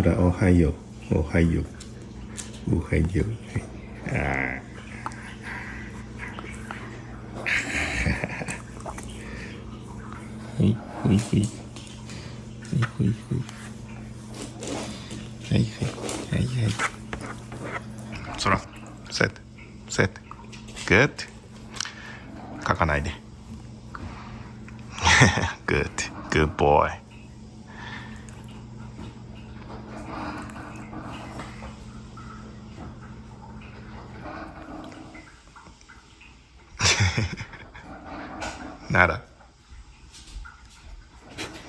そらおはよう、おはよう、おはよう。あほいほいほい。ほいほいほい。はいはいはいはい。そら、セット、セット。Good。書かないで。Good, good boy。なら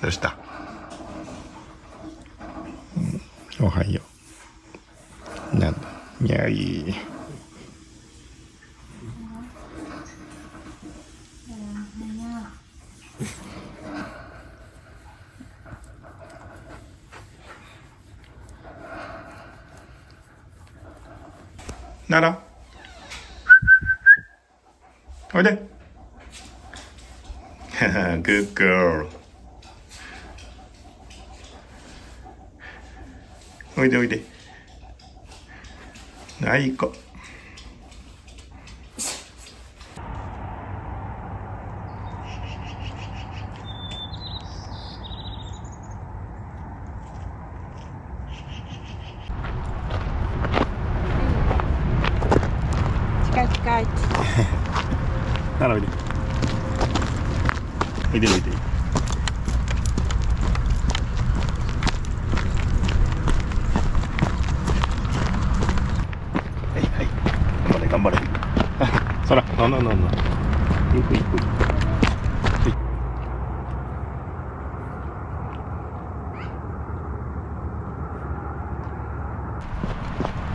どうした、おはよう。なんだにゃい。ならおいで。Good girl。おいでおいで。あいい子。近い近い。ならおいで。おいでおいで。はいはい。頑張れ頑張れ。そら、のののの。ゆっくりゆっくり。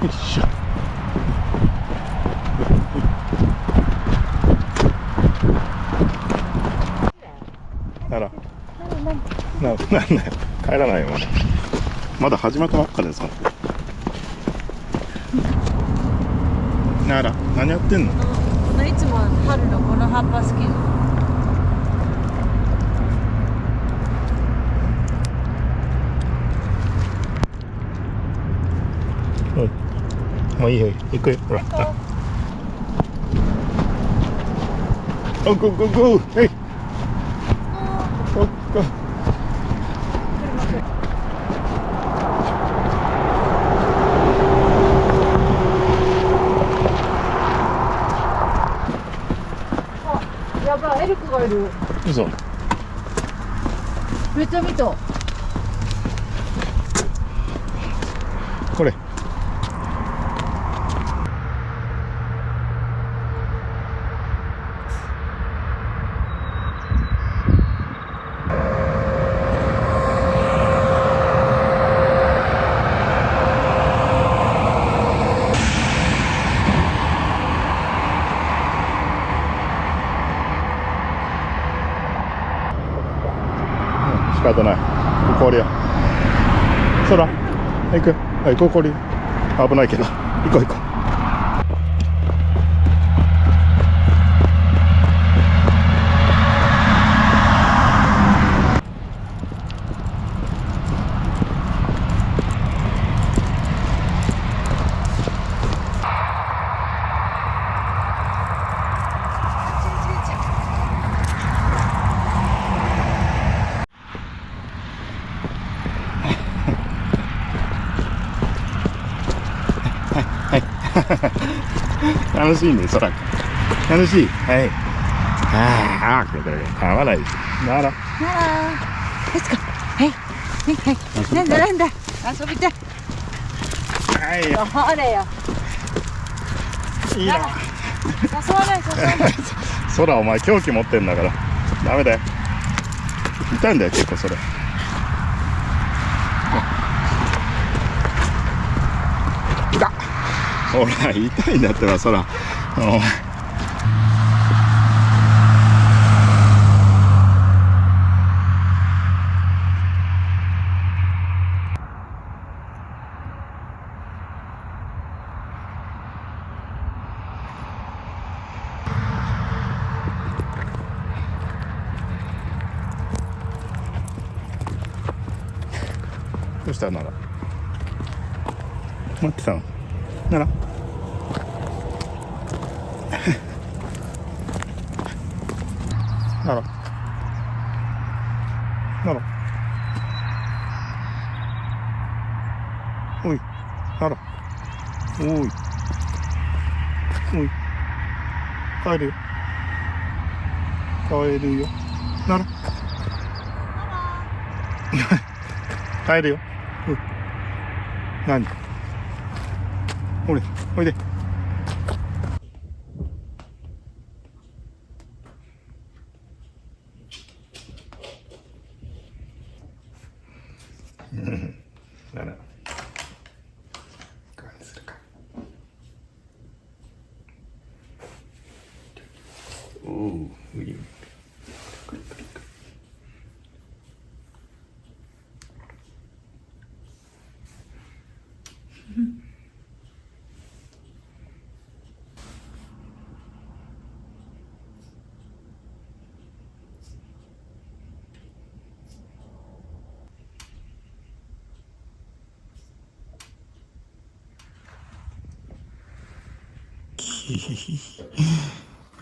よいしょ。なら。なんだよ。帰らないよまだ。まだ始まったばっかでさ。なら、何やってんの？いつも春のこの葉っぱ好き。もういいよ、行くよ、ほら。おゴゴゴー、へい。おっこ。やばい、エルクがいる。嘘。めっちゃ見た。これ。仕方ない。ここりゃ。そら、行く。はい、ここり。危ないけど。行こう行こう。楽しいね、そら。楽しい。はい。ああ、これ買わないです。なら。なら、レッツゴー。はいはいはい。なんだなんだ。遊びたい。はい。それよ。いいな。誘わない誘わない。そら、お前凶器持ってんだから。ダメだよ。痛いんだよ、結構それ。痛っ。ほら、痛いんだってば、そら。どうしたなら。待ってたのならならならおいならおいおい帰るよ帰るよなら帰るよ何おいでなら何するかおおうい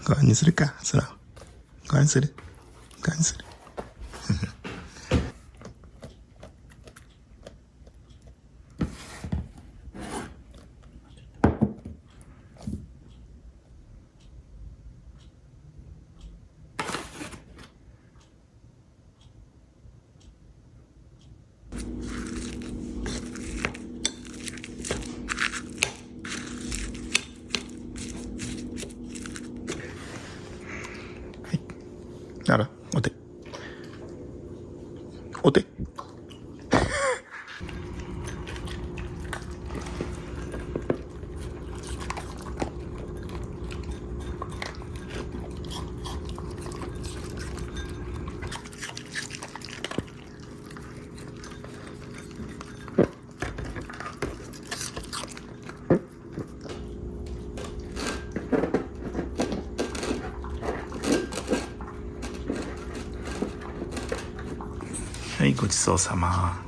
ご飯にするかそらご飯にするご飯にするならお手お手はい、ごちそうさま。